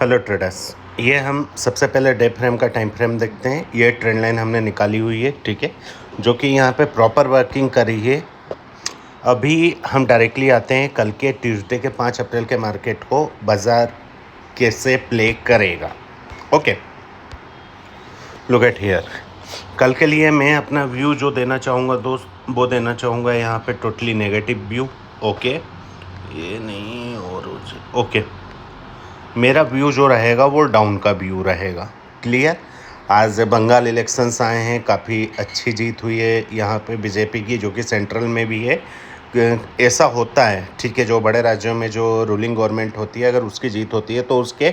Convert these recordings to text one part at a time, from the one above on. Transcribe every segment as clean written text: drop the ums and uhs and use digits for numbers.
Hello traders, ये हम सबसे पहले डे फ्रेम का टाइम फ्रेम देखते हैं। ये ट्रेंड लाइन हमने निकाली हुई है, ठीक है, जो कि यहाँ पे प्रॉपर वर्किंग कर रही है। अभी हम डायरेक्टली आते हैं कल के ट्यूसडे के 5 अप्रैल के मार्केट को, बाज़ार कैसे प्ले करेगा। Okay, look at here. कल के लिए मैं अपना व्यू जो देना चाहूँगा दोस्त, वो देना चाहूँगा यहाँ पे टोटली नेगेटिव व्यू। ओके, ये नहीं और ओके, मेरा व्यू जो रहेगा वो डाउन का व्यू रहेगा। क्लियर। आज बंगाल इलेक्शंस आए हैं, काफ़ी अच्छी जीत हुई है यहाँ पे बीजेपी की, जो कि सेंट्रल में भी है। ऐसा होता है, ठीक है, जो बड़े राज्यों में जो रूलिंग गवर्नमेंट होती है, अगर उसकी जीत होती है तो उसके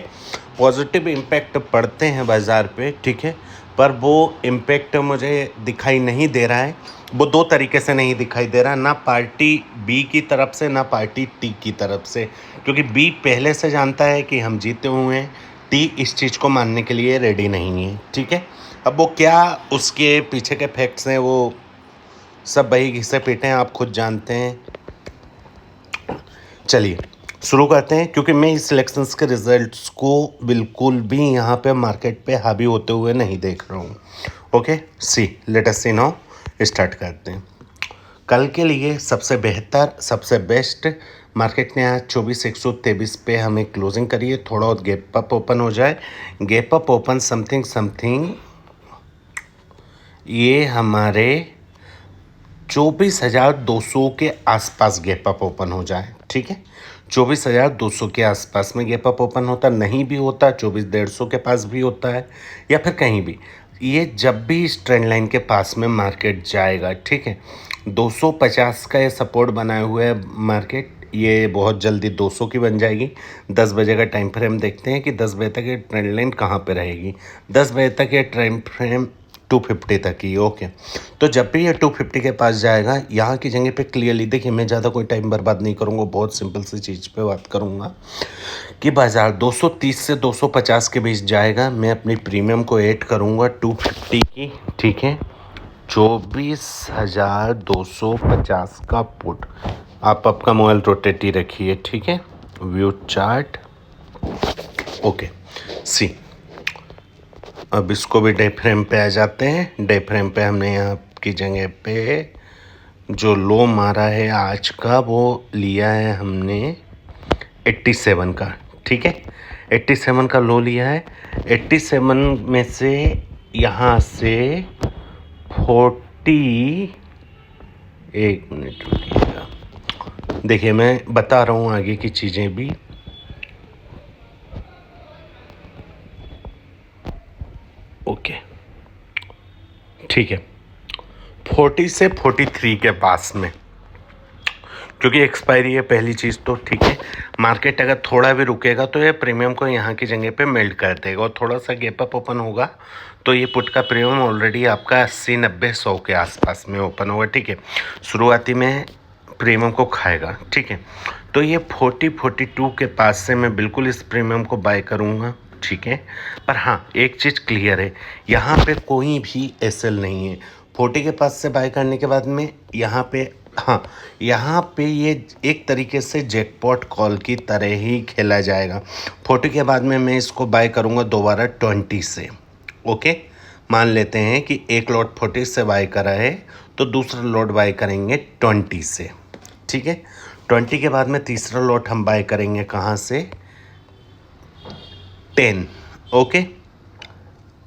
पॉजिटिव इम्पैक्ट पड़ते हैं बाज़ार पे, ठीक है। पर वो इम्पैक्ट मुझे दिखाई नहीं दे रहा है। वो दो तरीके से नहीं दिखाई दे रहा, ना पार्टी बी की तरफ से ना पार्टी टी की तरफ से, क्योंकि बी पहले से जानता है कि हम जीते हुए हैं, टी इस चीज़ को मानने के लिए रेडी नहीं है, ठीक है। अब वो क्या उसके पीछे के फैक्ट्स हैं, वो सब वही घिसे पीटे हैं, आप खुद जानते हैं। चलिए शुरू करते हैं, क्योंकि मैं इस इलेक्शंस के रिजल्ट्स को बिल्कुल भी यहाँ पे मार्केट पे हावी होते हुए नहीं देख रहा हूँ। ओके, सी लेट अस सी नाउ, स्टार्ट करते हैं। कल के लिए सबसे बेहतर, सबसे बेस्ट मार्केट ने आज 24,123 पे हमें क्लोजिंग करी है। थोड़ा और गैप अप ओपन हो जाए, gap up open something something, ये हमारे 24,200 के आसपास गैप अप ओपन हो जाए, ठीक है। 24,200 के आसपास में गैप अप ओपन होता, नहीं भी होता 24,150 के पास भी होता है, या फिर कहीं भी। ये जब भी इस ट्रेंड लाइन के पास में मार्केट जाएगा, ठीक है, 250 का ये सपोर्ट बनाए हुए है मार्केट, ये बहुत जल्दी 200 की बन जाएगी। 10 बजे का टाइम फ्रेम देखते हैं कि 10 बजे तक ये ट्रेंड लाइन कहाँ पे रहेगी। 10 बजे तक ये टाइम फ्रेम 250 तक ही। ओके, तो जब भी ये 250 के पास जाएगा, यहाँ की जगह पे क्लियरली देखिए, मैं ज़्यादा कोई टाइम बर्बाद नहीं करूँगा, बहुत सिंपल सी चीज़ पे बात करूँगा कि बाज़ार 230 से 250 के बीच जाएगा। मैं अपनी प्रीमियम को ऐड करूँगा 250 की, ठीक है। 24,250 का पुट, आप आपका मोबाइल रोटेट ही रखिए, ठीक है। व्यू चार्ट, ओके, सी। अब इसको भी डे फ्रेम पे आ जाते हैं। डे फ्रेम पे हमने यहाँ की जगह पे जो लो मारा है आज का, वो लिया है हमने 87 का, ठीक है। 87 का लो लिया है। 87 में से यहाँ से 40, एक मिनट रुकिएगा, देखिए मैं बता रहा हूँ आगे की चीज़ें भी। ओके, ठीक है, 40 से 43 के पास में, क्योंकि एक्सपायरी है पहली चीज़ तो, ठीक है। मार्केट अगर थोड़ा भी रुकेगा तो ये प्रीमियम को यहाँ की जगह पे मेल्ट कर देगा, और थोड़ा सा गैप अप ओपन होगा तो ये पुट का प्रीमियम ऑलरेडी आपका 80, 90, 100 के आसपास में ओपन होगा, ठीक है। शुरुआती में प्रीमियम को खाएगा, ठीक है। तो ये 40, 42 के पास से मैं बिल्कुल इस प्रीमियम को बाय करूँगा, ठीक है। पर हाँ, एक चीज़ क्लियर है, यहाँ पे कोई भी एसएल नहीं है। 40 के पास से बाय करने के बाद में यहाँ पे, हाँ, यहाँ पे ये एक तरीके से जैकपॉट कॉल की तरह ही खेला जाएगा। 40 के बाद में मैं इसको बाय करूँगा दोबारा 20 से। ओके, मान लेते हैं कि एक लॉट 40 से बाय करा है, तो दूसरा लॉट बाय करेंगे 20 से, ठीक है। 20 के बाद में तीसरा लॉट हम बाय करेंगे कहाँ से, 10। ओके,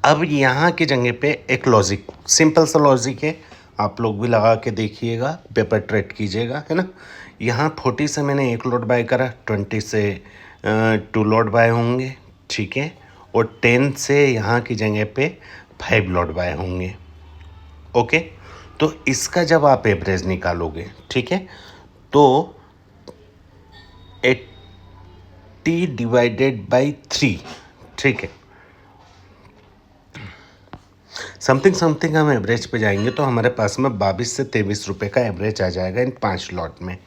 अब यहाँ की जगह पे एक लॉजिक, सिंपल सा लॉजिक है, आप लोग भी लगा के देखिएगा, पेपर ट्रेड कीजिएगा, है ना। यहाँ 40 से मैंने एक लॉट बाय करा, 20 से 2 लॉट बाय होंगे, ठीक है, और 10 से यहाँ की जगह पे 5 लॉट बाय होंगे। ओके, तो इसका जब आप एवरेज निकालोगे, ठीक है, तो 80 डिवाइडेड बाई 3, ठीक है, समथिंग हम एवरेज पे जाएंगे तो हमारे पास में 22 से 23 रुपये का एवरेज आ जाएगा इन 5 लॉट में,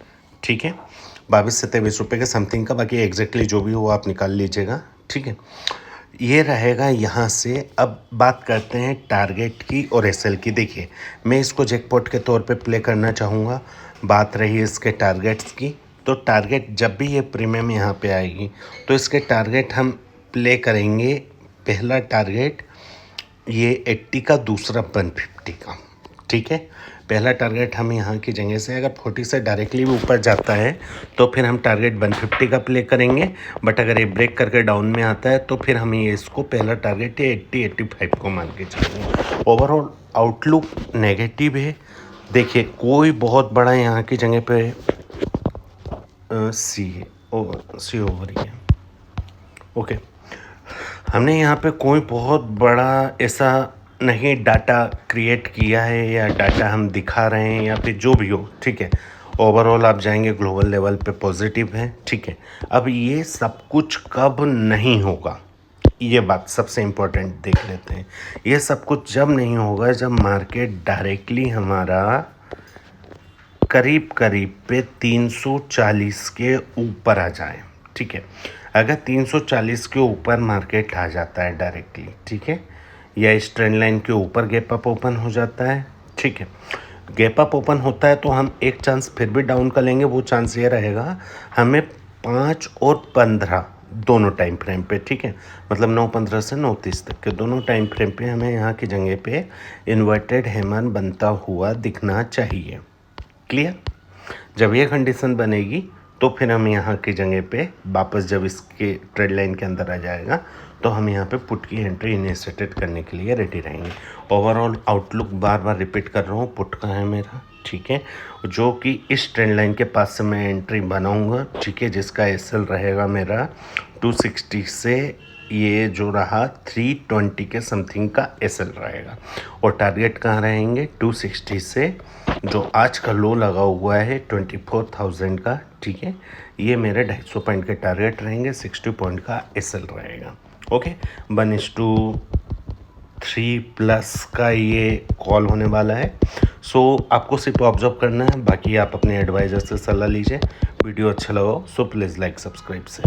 ठीक है। 22 से 23 रुपये के समथिंग का, बाकी एग्जैक्टली जो भी हो आप निकाल लीजिएगा, ठीक है। ये रहेगा यहाँ से। अब बात करते हैं टारगेट की और एसएल की। देखिए, मैं इसको जैकपॉट के तौर पे प्ले करना चाहूँगा। बात रही इसके टारगेट्स की, तो टारगेट जब भी ये प्रीमियम यहाँ पे आएगी तो इसके टारगेट हम प्ले करेंगे पहला टारगेट ये 80 का, दूसरा 150 का, ठीक है। पहला टारगेट हम यहाँ की जगह से अगर 40 से डायरेक्टली भी ऊपर जाता है तो फिर हम टारगेट 150 का प्ले करेंगे, बट अगर ये ब्रेक करके डाउन में आता है तो फिर हम ये इसको पहला टारगेट 80-85 को मान के चलेंगे। ओवरऑल आउटलुक नेगेटिव है। देखिए कोई बहुत बड़ा यहाँ की जगह पे सी हो रही है, ओके। हमने यहाँ पे कोई बहुत बड़ा ऐसा नहीं डाटा क्रिएट किया है या डाटा हम दिखा रहे हैं या फिर जो भी हो, ठीक है। ओवरऑल आप जाएंगे ग्लोबल लेवल पे पॉजिटिव है, ठीक है। अब ये सब कुछ कब नहीं होगा, ये बात सबसे इम्पोर्टेंट देख लेते हैं। ये सब कुछ जब नहीं होगा जब मार्केट डायरेक्टली हमारा करीब पे 340 के ऊपर आ जाए, ठीक है। अगर 340 के ऊपर मार्केट आ जाता है डायरेक्टली, ठीक है, या इस ट्रेंड लाइन के ऊपर गैप अप ओपन हो जाता है, ठीक है। गैप अप ओपन होता है तो हम एक चांस फिर भी डाउन कर लेंगे। वो चांस ये रहेगा हमें 5 और 15 दोनों टाइम फ्रेम पे, ठीक है, मतलब 9:15 से 9:30 तक के दोनों टाइम फ्रेम पे हमें यहाँ की जगह पे इन्वर्टेड हैमर बनता हुआ दिखना चाहिए। क्लियर? जब ये कंडीशन बनेगी तो फिर हम यहाँ की जगह पे वापस जब इसके ट्रेड लाइन के अंदर आ जाएगा तो हम यहाँ पे पुट की एंट्री इनिशिएट करने के लिए रेडी रहेंगे। ओवरऑल आउटलुक बार बार रिपीट कर रहा हूँ, पुट का है मेरा, ठीक है, जो कि इस ट्रेंड लाइन के पास से मैं एंट्री बनाऊँगा, ठीक है, जिसका एसएल रहेगा मेरा 260 से ये जो रहा 320 के समथिंग का एसएल रहेगा। और टारगेट कहाँ रहेंगे 260 से जो आज का लो लगा हुआ है 24,000 का, ठीक है, ये मेरे 250 पॉइंट के टारगेट रहेंगे, 60 पॉइंट का एसएल रहेगा। ओके, 1:3 प्लस का ये कॉल होने वाला है। सो आपको सिर्फ ऑब्जर्व करना है, बाकी आप अपने एडवाइज़र से सलाह लीजिए। वीडियो अच्छा लगा सो प्लीज़ लाइक सब्सक्राइब से।